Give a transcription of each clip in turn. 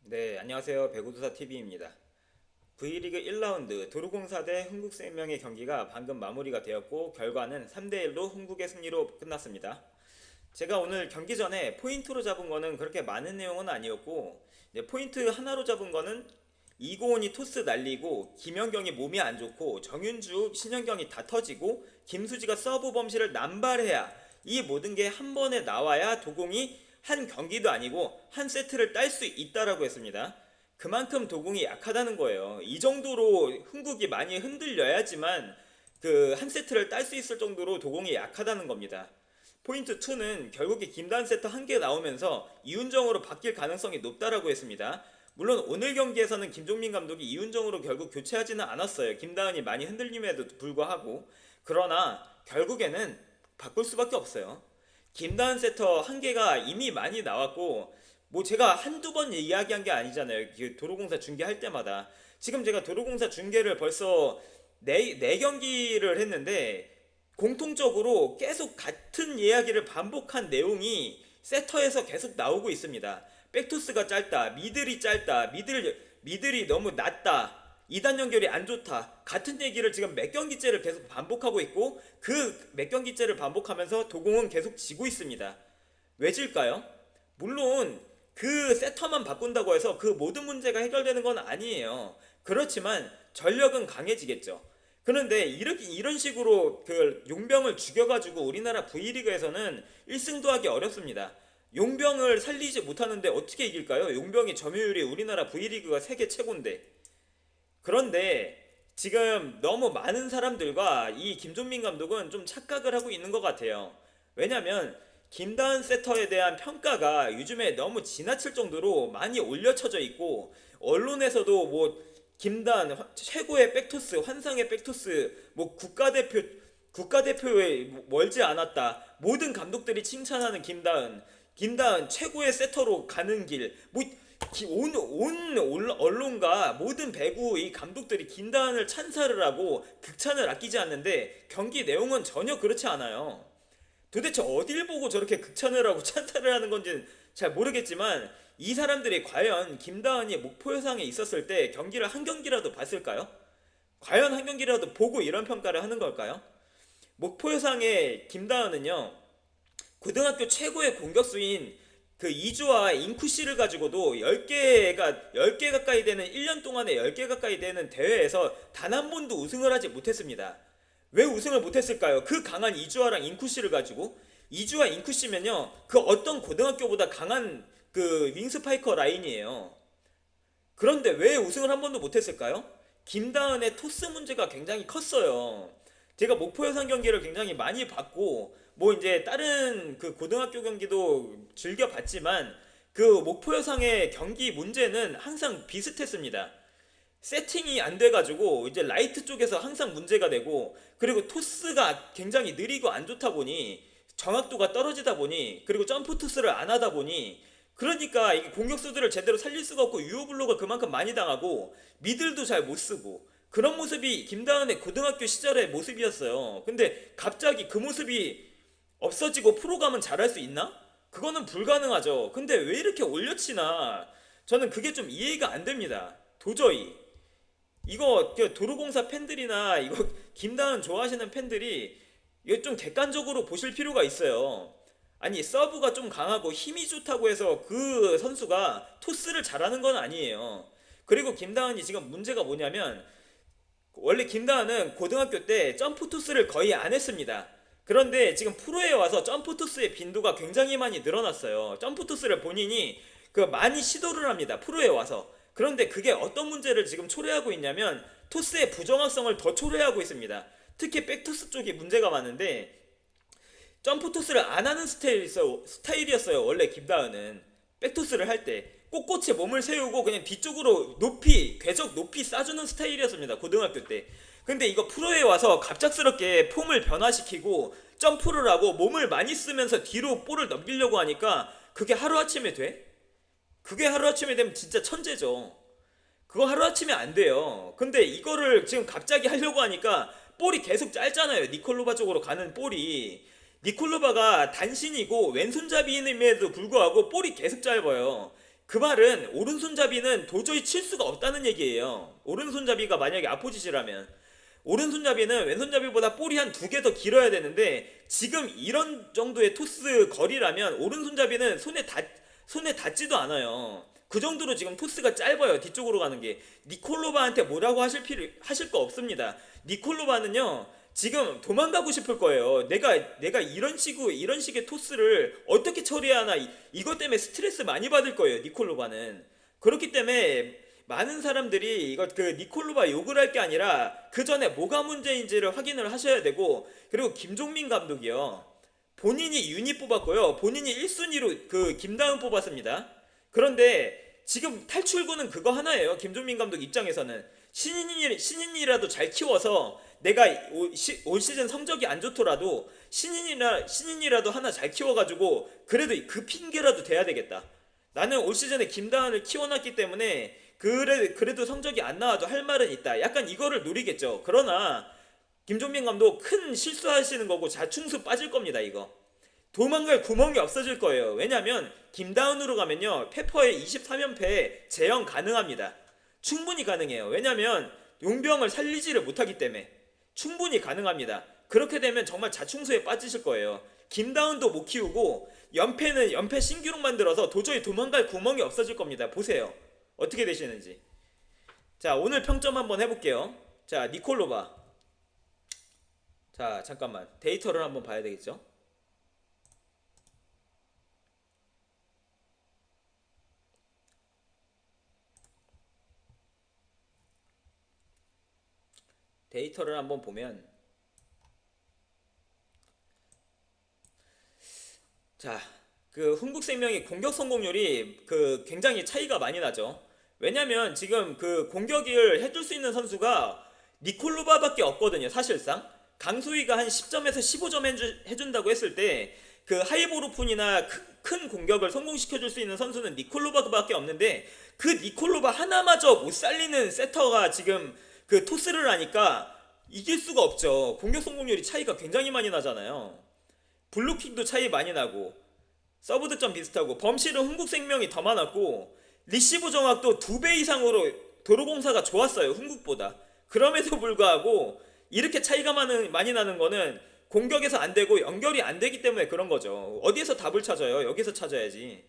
네, 안녕하세요. 배구두사TV입니다. V리그 1라운드 도로공사 대 흥국생명의 경기가 방금 마무리가 되었고 결과는 3대1로 흥국의 승리로 끝났습니다. 제가 오늘 경기 전에 포인트로 잡은 거는 그렇게 많은 내용은 아니었고 포인트 하나로 잡은 거는 이고은이 토스 날리고 김연경이 몸이 안 좋고 정윤주, 신현경이 다 터지고 김수지가 서브 범실을 남발해야 이 모든 게 한 번에 나와야 도공이 한 경기도 아니고 한 세트를 딸 수 있다라고 했습니다. 그만큼 도공이 약하다는 거예요. 이 정도로 흥국이 많이 흔들려야지만 그 한 세트를 딸 수 있을 정도로 도공이 약하다는 겁니다. 포인트 2는 결국에 김다은 세터 한 개 나오면서 이훈정으로 바뀔 가능성이 높다라고 했습니다. 물론 오늘 경기에서는 김종민 감독이 이훈정으로 결국 교체하지는 않았어요. 김다은이 많이 흔들림에도 불구하고. 그러나 결국에는 바꿀 수밖에 없어요. 김다은 세터 한 개가 이미 많이 나왔고 뭐 제가 한두 번 이야기한 게 아니잖아요. 도로공사 중계할 때마다. 지금 제가 도로공사 중계를 벌써 네 경기를 했는데 공통적으로 계속 같은 이야기를 반복한 내용이 세터에서 계속 나오고 있습니다. 백토스가 짧다, 미들이 짧다, 미들이 너무 낮다, 2단 연결이 안 좋다. 같은 얘기를 지금 몇 경기째를 계속 반복하고 있고 그 몇 경기째를 반복하면서 도공은 계속 지고 있습니다. 왜 질까요? 물론 그 세터만 바꾼다고 해서 그 모든 문제가 해결되는 건 아니에요. 그렇지만 전력은 강해지겠죠. 그런데 이렇게 이런 식으로 그 용병을 죽여가지고 우리나라 V리그에서는 1승도 하기 어렵습니다. 용병을 살리지 못하는데 어떻게 이길까요? 용병의 점유율이 우리나라 V리그가 세계 최고인데. 그런데 지금 너무 많은 사람들과 이 김종민 감독은 좀 착각을 하고 있는 것 같아요. 왜냐면 김다은 세터에 대한 평가가 요즘에 너무 지나칠 정도로 많이 올려쳐져 있고 언론에서도 뭐 김다은 최고의 백토스, 환상의 백토스, 뭐 국가대표에 멀지 않았다. 모든 감독들이 칭찬하는 김다은 최고의 세터로 가는 길. 뭐 온 언론과 모든 배구 이 감독들이 김다은을 찬사를 하고 극찬을 아끼지 않는데 경기 내용은 전혀 그렇지 않아요. 도대체 어딜 보고 저렇게 극찬을 하고 찬사를 하는 건지는 잘 모르겠지만 이 사람들이 과연 김다은이 목포여상에 있었을 때 경기를 한 경기라도 봤을까요? 과연 한 경기라도 보고 이런 평가를 하는 걸까요? 목포여상의 김다은은요, 고등학교 최고의 공격수인 그 이주와 인쿠씨를 가지고도 10개 가까이 되는 1년 동안에 10개 가까이 되는 대회에서 단 한 번도 우승을 하지 못했습니다. 왜 우승을 못했을까요? 그 강한 이주아랑 인쿠씨를 가지고. 이주아 인쿠씨면요 그 어떤 고등학교보다 강한 그 윙스파이커 라인이에요. 그런데 왜 우승을 한 번도 못했을까요? 김다은의 토스 문제가 굉장히 컸어요. 제가 목포 여상 경기를 굉장히 많이 봤고 뭐 이제 다른 그 고등학교 경기도 즐겨 봤지만 그 목포 여상의 경기 문제는 항상 비슷했습니다. 세팅이 안 돼가지고 이제 라이트 쪽에서 항상 문제가 되고 그리고 토스가 굉장히 느리고 안 좋다 보니 정확도가 떨어지다 보니 그리고 점프 토스를 안 하다 보니 그러니까 이게 공격수들을 제대로 살릴 수가 없고 유효블록을 그만큼 많이 당하고 미들도 잘 못 쓰고 그런 모습이 김다은의 고등학교 시절의 모습이었어요. 근데 갑자기 그 모습이 없어지고 프로 가면 잘할 수 있나? 그거는 불가능하죠. 근데 왜 이렇게 올려치나? 저는 그게 좀 이해가 안 됩니다. 도저히. 이거 도로공사 팬들이나 이거 김다은 좋아하시는 팬들이 이거 좀 객관적으로 보실 필요가 있어요. 아니 서브가 좀 강하고 힘이 좋다고 해서 그 선수가 토스를 잘하는 건 아니에요. 그리고 김다은이 지금 문제가 뭐냐면 원래 김다은은 고등학교 때 점프 토스를 거의 안 했습니다. 그런데 지금 프로에 와서 점프 토스의 빈도가 굉장히 많이 늘어났어요. 점프 토스를 본인이 그 많이 시도를 합니다. 프로에 와서. 그런데 그게 어떤 문제를 지금 초래하고 있냐면 토스의 부정확성을 더 초래하고 있습니다. 특히 백토스 쪽이 문제가 많은데 점프 토스를 안 하는 스타일이었어요. 원래 김다은은 백토스를 할 때 꼿꼿이 몸을 세우고 그냥 뒤쪽으로 높이 궤적 높이 쏴주는 스타일이었습니다. 고등학교 때. 근데 이거 프로에 와서 갑작스럽게 폼을 변화시키고 점프를 하고 몸을 많이 쓰면서 뒤로 볼을 넘기려고 하니까 그게 하루아침에 돼? 그게 하루아침에 되면 진짜 천재죠. 그거 하루아침에 안 돼요. 근데 이거를 지금 갑자기 하려고 하니까 볼이 계속 짧잖아요. 니콜로바 쪽으로 가는 볼이. 니콜로바가 단신이고 왼손잡이임에도 불구하고 볼이 계속 짧아요. 그 말은 오른손잡이는 도저히 칠 수가 없다는 얘기예요. 오른손잡이가 만약에 아포짓이라면 오른손잡이는 왼손잡이보다 볼이 한 두 개 더 길어야 되는데 지금 이런 정도의 토스 거리라면 오른손잡이는 손에 닿지도 않아요. 그 정도로 지금 토스가 짧아요. 뒤쪽으로 가는 게. 니콜로바한테 뭐라고 하실 거 없습니다. 니콜로바는요 지금 도망가고 싶을 거예요. 내가 이런 식의 토스를 어떻게 처리해야 하나 이것 때문에 스트레스 많이 받을 거예요. 니콜로바는. 그렇기 때문에 많은 사람들이 이거 그 니콜로바 욕을 할 게 아니라 그 전에 뭐가 문제인지를 확인을 하셔야 되고, 그리고 김종민 감독이요. 본인이 유닛 뽑았고요. 본인이 1순위로 그 김다은 뽑았습니다. 그런데 지금 탈출구는 그거 하나예요. 김종민 감독 입장에서는 신인이라도 잘 키워서 내가 올 시즌 성적이 안 좋더라도 신인이라도 하나 잘 키워가지고 그래도 그 핑계라도 돼야 되겠다. 나는 올 시즌에 김다은을 키워놨기 때문에 그래도 성적이 안 나와도 할 말은 있다. 약간 이거를 노리겠죠. 그러나 김종민 감독 큰 실수하시는 거고 자충수 빠질 겁니다. 이거 도망갈 구멍이 없어질 거예요. 왜냐면 김다운으로 가면요 페퍼의 23연패 재현 가능합니다. 충분히 가능해요. 왜냐면 용병을 살리지를 못하기 때문에 충분히 가능합니다. 그렇게 되면 정말 자충수에 빠지실 거예요. 김다운도 못 키우고 연패는 연패 신기록 만들어서 도저히 도망갈 구멍이 없어질 겁니다. 보세요 어떻게 되시는지. 자, 오늘 평점 한번 해볼게요. 자, 니콜로바. 자, 잠깐만 데이터를 한번 봐야 되겠죠. 데이터를 한번 보면, 자, 그 흥국생명이 공격 성공률이 그 굉장히 차이가 많이 나죠. 왜냐면 지금 그 공격을 해줄 수 있는 선수가 니콜로바밖에 없거든요. 사실상 강소희가 한 10점에서 15점 해준다고 했을 때 그 하이보르푼이나 큰 공격을 성공시켜줄 수 있는 선수는 니콜로바밖에 없는데 그 니콜로바 하나마저 못 살리는 세터가 지금 그 토스를 하니까 이길 수가 없죠. 공격 성공률이 차이가 굉장히 많이 나잖아요. 블루킹도 차이 많이 나고 서브 득점 비슷하고 범실은 흥국생명이 더 많았고 리시브 정확도 2배 이상으로 도로공사가 좋았어요. 흥국보다. 그럼에도 불구하고 이렇게 차이가 많이 나는 거는 공격에서 안 되고 연결이 안 되기 때문에 그런 거죠. 어디에서 답을 찾아요? 여기서 찾아야지.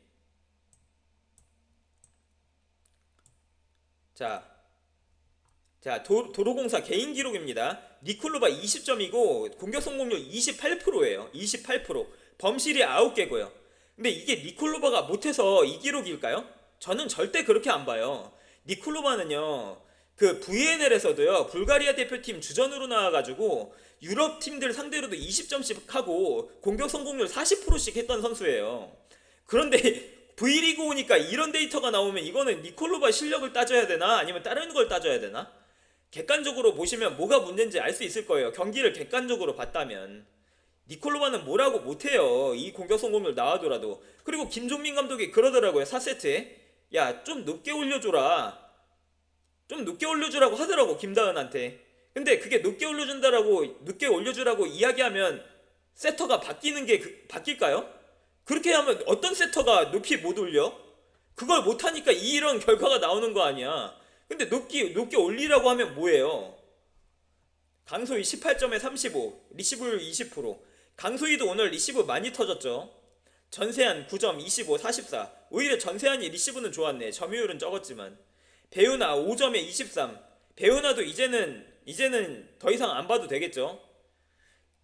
자, 도로공사 개인 기록입니다. 니콜로바 20점이고 공격 성공률 28%예요. 28%. 범실이 9개고요. 근데 이게 니콜로바가 못해서 이 기록일까요? 저는 절대 그렇게 안 봐요. 니콜로바는요, 그 VNL에서도요, 불가리아 대표팀 주전으로 나와가지고 유럽 팀들 상대로도 20점씩 하고 공격 성공률 40%씩 했던 선수예요. 그런데 V리그 오니까 이런 데이터가 나오면 이거는 니콜로바 실력을 따져야 되나? 아니면 다른 걸 따져야 되나? 객관적으로 보시면 뭐가 문제인지 알 수 있을 거예요. 경기를 객관적으로 봤다면. 니콜로바는 뭐라고 못해요. 이 공격 성공률 나와더라도. 그리고 김종민 감독이 그러더라고요. 4세트에 야, 좀 높게 올려줘라. 좀 높게 올려주라고 하더라고, 김다은한테. 근데 그게 높게 올려주라고 이야기하면 세터가 바뀌는 게 바뀔까요? 그렇게 하면 어떤 세터가 높이 못 올려? 그걸 못하니까 이런 결과가 나오는 거 아니야. 근데 높게 올리라고 하면 뭐예요? 강소희 18점에 35, 리시브율 20%. 강소희도 오늘 리시브 많이 터졌죠. 전세한 9점, 25, 44. 오히려 전세한이 리시브는 좋았네. 점유율은 적었지만. 배우나 5점에 23. 배우나도 이제는 더 이상 안 봐도 되겠죠.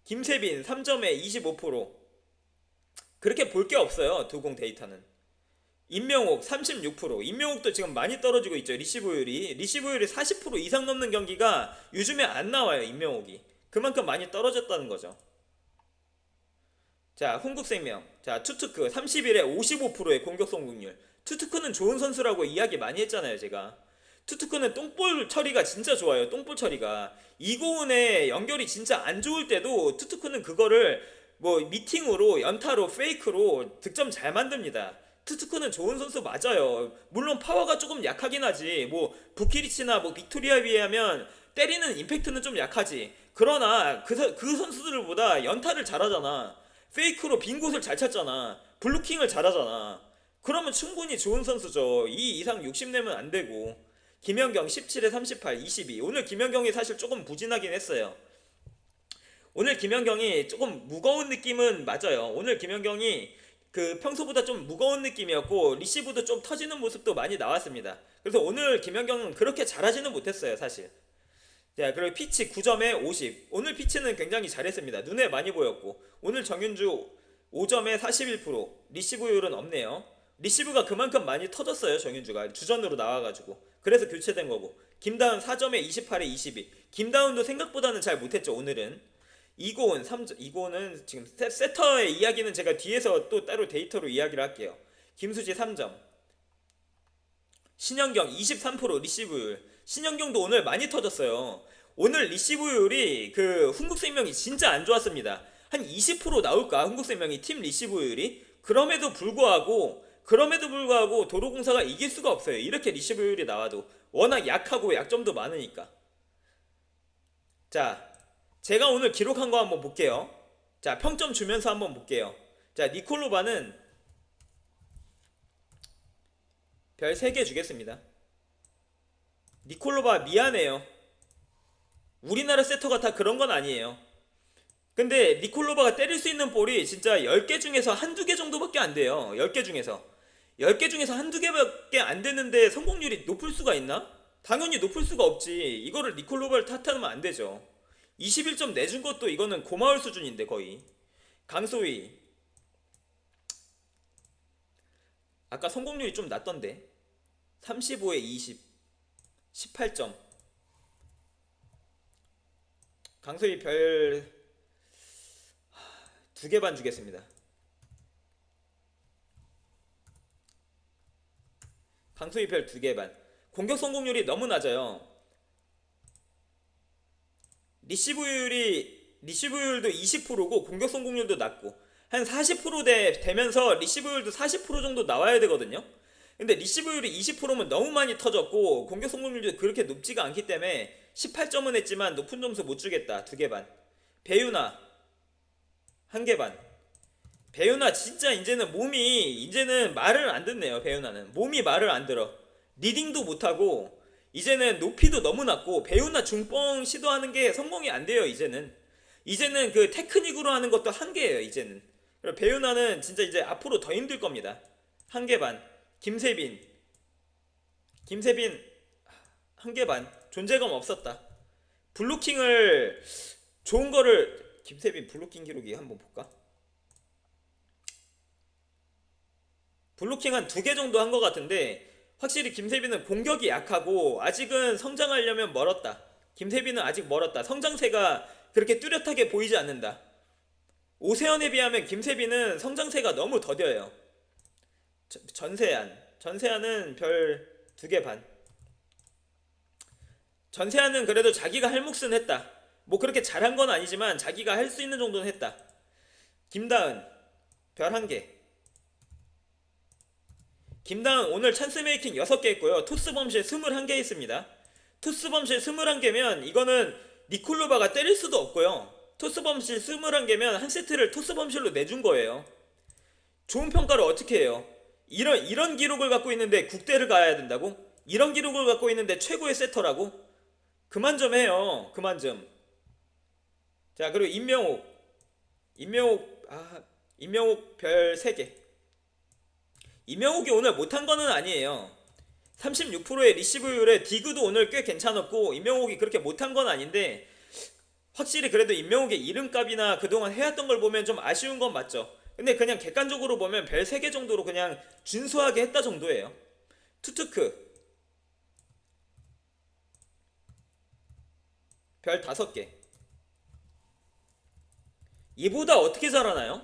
김세빈 3점에 25%. 그렇게 볼 게 없어요. 두 공 데이터는. 임명옥 36%. 임명옥도 지금 많이 떨어지고 있죠. 리시브율이 40% 이상 넘는 경기가 요즘에 안 나와요. 임명옥이. 그만큼 많이 떨어졌다는 거죠. 자, 흥국생명. 자, 투투크 31에 55%의 공격 성공률. 투투크는 좋은 선수라고 이야기 많이 했잖아요, 제가. 투투크는 똥볼 처리가 진짜 좋아요. 똥볼 처리가. 이고은의 연결이 진짜 안 좋을 때도 투투크는 그거를 뭐 미팅으로, 연타로, 페이크로 득점 잘 만듭니다. 투투크는 좋은 선수 맞아요. 물론 파워가 조금 약하긴 하지. 뭐 부키리치나 뭐 빅토리아에 비하면 때리는 임팩트는 좀 약하지. 그러나 그 선수들보다 연타를 잘하잖아. 페이크로 빈 곳을 잘 찾잖아. 블루킹을 잘하잖아. 그러면 충분히 좋은 선수죠. 이 이상 60 내면 안 되고. 김연경 17에 38, 22. 오늘 김연경이 사실 조금 부진하긴 했어요. 오늘 김연경이 조금 무거운 느낌은 맞아요. 오늘 김연경이 그 평소보다 좀 무거운 느낌이었고 리시브도 좀 터지는 모습도 많이 나왔습니다. 그래서 오늘 김연경은 그렇게 잘하지는 못했어요, 사실. 자, 그리고 피치 9점에 50. 오늘 피치는 굉장히 잘했습니다. 눈에 많이 보였고 오늘 정윤주 5점에 41%. 리시브율은 없네요. 리시브가 그만큼 많이 터졌어요, 정윤주가 주전으로 나와가지고. 그래서 교체된 거고. 김다은 4점에 28에 22. 김다은도 생각보다는 잘 못했죠, 오늘은. 이고은 3점. 이고은은 지금 세터의 이야기는 제가 뒤에서 또 따로 데이터로 이야기를 할게요. 김수지 3점. 신현경 23% 리시브율. 신현경도 오늘 많이 터졌어요. 오늘 리시브율이 그 흥국생명이 진짜 안 좋았습니다. 한 20% 나올까? 흥국생명이 팀 리시브율이. 그럼에도 불구하고 도로공사가 이길 수가 없어요. 이렇게 리시브율이 나와도 워낙 약하고 약점도 많으니까. 자, 제가 오늘 기록한 거 한번 볼게요. 자, 평점 주면서 한번 볼게요. 자, 니콜로바는 별 3개 주겠습니다. 니콜로바 미안해요. 우리나라 세터가 다 그런 건 아니에요. 근데 니콜로바가 때릴 수 있는 볼이 진짜 10개 중에서 한두 개 정도밖에 안 돼요. 10개 중에서. 10개 중에서 한두 개밖에 안 되는데 성공률이 높을 수가 있나? 당연히 높을 수가 없지. 이거를 니콜로바를 탓하면 안 되죠. 21점 내준 것도 이거는 고마울 수준인데 거의. 강소희 아까 성공률이 좀 낮던데 35에 20 18점. 강소희 별 2개 반 주겠습니다. 강소희 별 2개 반. 공격 성공률이 너무 낮아요. 리시브율도 20%고 공격 성공률도 낮고 한 40% 되면서 리시브율도 40% 정도 나와야 되거든요. 근데 리시브율이 20%면 너무 많이 터졌고 공격 성공률도 그렇게 높지가 않기 때문에 18점은 했지만 높은 점수 못 주겠다. 2개 반. 배유나 1개 반. 배유나 진짜 이제는 말을 안 듣네요. 배유나는 몸이 말을 안 들어. 리딩도 못하고 이제는 높이도 너무 낮고 배우나 중뻥 시도하는 게 성공이 안 돼요. 이제는 그 테크닉으로 하는 것도 한계예요. 이제는. 그리고 배우나는 진짜 이제 앞으로 더 힘들 겁니다. 1개 반. 김세빈 1개 반. 존재감 없었다. 블로킹을 좋은 거를 김세빈 블로킹 기록이 한번 볼까? 블로킹 한 2개 정도 한 것 같은데 확실히 김세빈은 공격이 약하고 아직은 성장하려면 멀었다. 김세빈은 아직 멀었다. 성장세가 그렇게 뚜렷하게 보이지 않는다. 오세현에 비하면 김세빈은 성장세가 너무 더뎌요. 전세안은 별 2개 반. 전세안은 그래도 자기가 할 몫은 했다. 뭐 그렇게 잘한 건 아니지만 자기가 할 수 있는 정도는 했다. 김다은 별 1개. 김다은 오늘 찬스 메이킹 6개 했고요. 토스 범실 21개 있습니다. 토스 범실 21개면 이거는 니콜로바가 때릴 수도 없고요. 토스 범실 21개면 한 세트를 토스 범실로 내준 거예요. 좋은 평가를 어떻게 해요? 이런 기록을 갖고 있는데 국대를 가야 된다고? 이런 기록을 갖고 있는데 최고의 세터라고? 그만 좀 해요. 그만 좀. 자, 그리고 임명옥 별 3개. 임명욱이 오늘 못한 거는 아니에요. 36%의 리시브율에 디그도 오늘 꽤 괜찮았고 임명욱이 그렇게 못한 건 아닌데 확실히 그래도 임명욱의 이름값이나 그동안 해왔던 걸 보면 좀 아쉬운 건 맞죠. 근데 그냥 객관적으로 보면 별 3개 정도로 그냥 준수하게 했다 정도예요. 투투크 별 5개. 이보다 어떻게 잘하나요?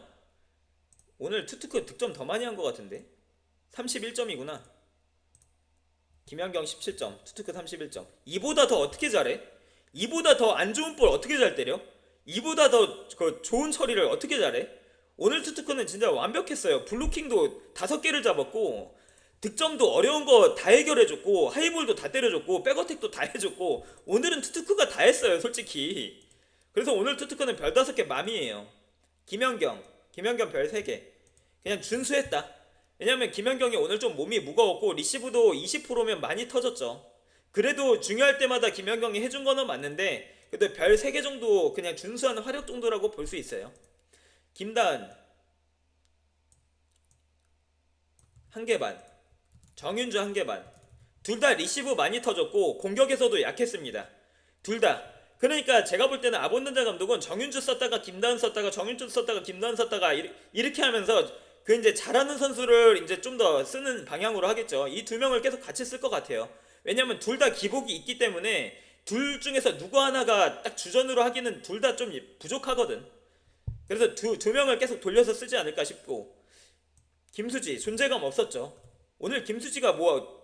오늘 투투크 득점 더 많이 한 것 같은데 31점이구나. 김연경 17점, 투투크 31점. 이보다 더 어떻게 잘해? 이보다 더 안 좋은 볼 어떻게 잘 때려? 이보다 더 좋은 처리를 어떻게 잘해? 오늘 투투크는 진짜 완벽했어요. 블로킹도 5개를 잡았고 득점도 어려운 거 다 해결해줬고 하이볼도 다 때려줬고 백어택도 다 해줬고 오늘은 투투크가 다 했어요, 솔직히. 그래서 오늘 투투크는 별 5개 맘이에요. 김연경 별 3개. 그냥 준수했다. 왜냐면 김연경이 오늘 좀 몸이 무거웠고 리시브도 20%면 많이 터졌죠. 그래도 중요할 때마다 김연경이 해준 거는 맞는데 그래도 별 3개 정도 그냥 준수한 화력 정도라고 볼 수 있어요. 김다은 1개 반, 정윤주 1개 반. 둘 다 리시브 많이 터졌고 공격에서도 약했습니다. 둘 다. 그러니까 제가 볼 때는 아본단자 감독은 정윤주 썼다가 김다은 썼다가 정윤주 썼다가 김다은 썼다가 이렇게 하면서 그 이제 잘하는 선수를 이제 좀 더 쓰는 방향으로 하겠죠. 이 두 명을 계속 같이 쓸 것 같아요. 왜냐면 둘 다 기복이 있기 때문에 둘 중에서 누구 하나가 딱 주전으로 하기는 둘 다 좀 부족하거든. 그래서 두 명을 계속 돌려서 쓰지 않을까 싶고 김수지 존재감 없었죠. 오늘 김수지가 뭐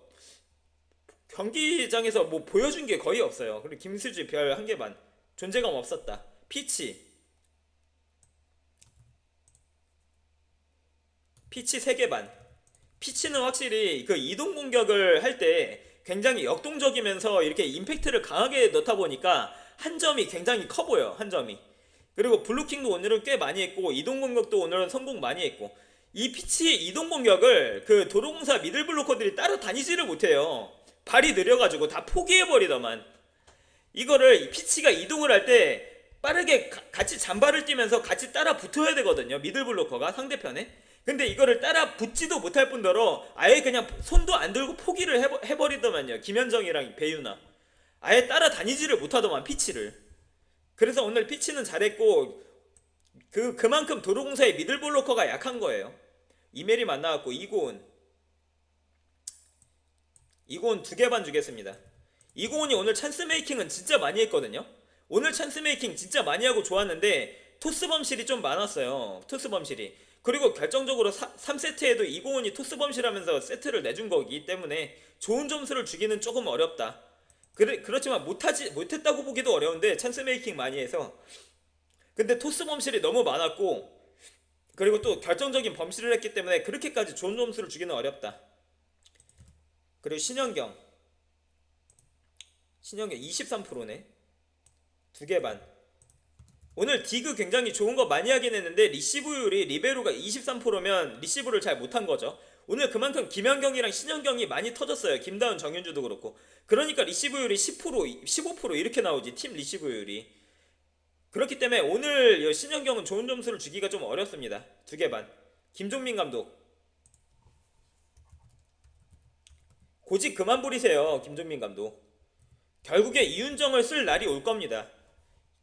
경기장에서 뭐 보여준 게 거의 없어요. 그리고 김수지 별 1개 반. 존재감 없었다. 피치 3개 반. 피치는 확실히 그 이동 공격을 할 때 굉장히 역동적이면서 이렇게 임팩트를 강하게 넣다 보니까 한 점이 굉장히 커 보여. 한 점이. 그리고 블루킹도 오늘은 꽤 많이 했고 이동 공격도 오늘은 성공 많이 했고 이 피치의 이동 공격을 그 도로공사 미들 블로커들이 따라다니지를 못해요. 발이 느려가지고 다 포기해버리더만. 이거를 피치가 이동을 할 때 빠르게 같이 잠발을 뛰면서 같이 따라 붙어야 되거든요. 미들 블로커가 상대편에. 근데 이거를 따라 붙지도 못할 뿐더러 아예 그냥 손도 안 들고 포기를 해버리더만요. 김현정이랑 배유나. 아예 따라다니지를 못하더만 피치를. 그래서 오늘 피치는 잘했고 그만큼 도로공사의 미들 블로커가 약한 거예요. 이메리 만나갖고 이고은 2개 반 주겠습니다. 이고은이 오늘 찬스 메이킹은 진짜 많이 했거든요. 오늘 찬스 메이킹 진짜 많이 하고 좋았는데 토스 범실이 좀 많았어요. 토스 범실이. 그리고 결정적으로 3세트에도 이고은이 토스 범실하면서 세트를 내준 거기 때문에 좋은 점수를 주기는 조금 어렵다. 그렇지만 못했다고 보기도 어려운데 찬스 메이킹 많이 해서. 근데 토스 범실이 너무 많았고 그리고 또 결정적인 범실을 했기 때문에 그렇게까지 좋은 점수를 주기는 어렵다. 그리고 신현경 23%네. 2개 반. 오늘 디그 굉장히 좋은 거 많이 하긴 했는데 리시브율이 리베로가 23%면 리시브를 잘 못한 거죠. 오늘 그만큼 김연경이랑 신현경이 많이 터졌어요. 김다은, 정윤주도 그렇고. 그러니까 리시브율이 10%, 15% 이렇게 나오지. 팀 리시브율이. 그렇기 때문에 오늘 신현경은 좋은 점수를 주기가 좀 어렵습니다. 2개 반. 김종민 감독 고집 그만 부리세요. 김종민 감독. 결국에 이윤정을 쓸 날이 올 겁니다.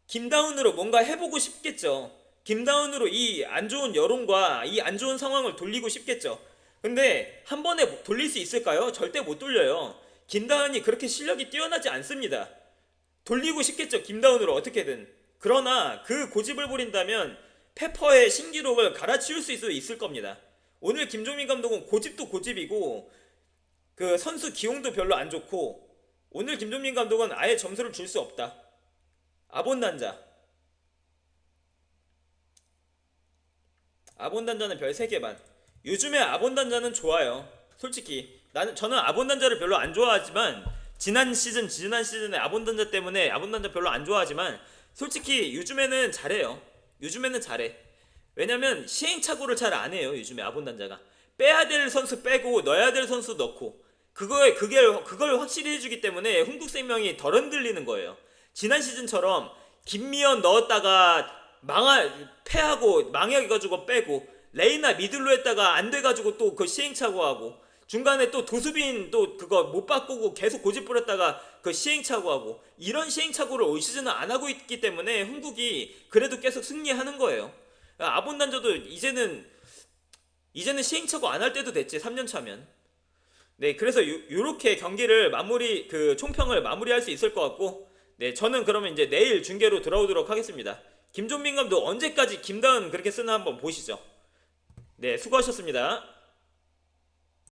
김다운으로 뭔가 해보고 싶겠죠. 김다운으로 이 안 좋은 여론과 이 안 좋은 상황을 돌리고 싶겠죠. 근데 한 번에 돌릴 수 있을까요? 절대 못 돌려요. 김다운이 그렇게 실력이 뛰어나지 않습니다. 돌리고 싶겠죠. 김다운으로 어떻게든. 그러나 그 고집을 부린다면 페퍼의 신기록을 갈아치울 수 있을 겁니다. 오늘 김종민 감독은 고집도 고집이고 그 선수 기용도 별로 안 좋고 오늘 김종민 감독은 아예 점수를 줄 수 없다. 아본단자는 별 3개 반. 요즘에 아본단자는 좋아요. 솔직히 저는 아본단자를 별로 안 좋아하지만 지난 시즌에 아본단자 때문에 아본단자 별로 안 좋아하지만 솔직히 요즘에는 잘해요. 요즘에는 잘해. 왜냐면 시행착오를 잘 안 해요. 요즘에 아본단자가 빼야 될 선수 빼고 넣어야 될 선수 넣고 그걸 확실히 해주기 때문에 흥국생명이 덜 흔들리는 거예요. 지난 시즌처럼 김미연 넣었다가 패하고 망해가지고 빼고 레이나 미들로 했다가 안 돼가지고 또 그 시행착오하고 중간에 또 도수빈 또 그거 못 바꾸고 계속 고집 부렸다가 그 시행착오하고 이런 시행착오를 올 시즌은 안 하고 있기 때문에 흥국이 그래도 계속 승리하는 거예요. 아본단저도 이제는 시행착오 안 할 때도 됐지. 3년 차면. 네, 그래서 요렇게 경기를 총평을 마무리할 수 있을 것 같고, 네, 저는 그러면 이제 내일 중계로 들어오도록 하겠습니다. 김종민 감독 언제까지 김다은 그렇게 쓰나 한번 보시죠. 네, 수고하셨습니다.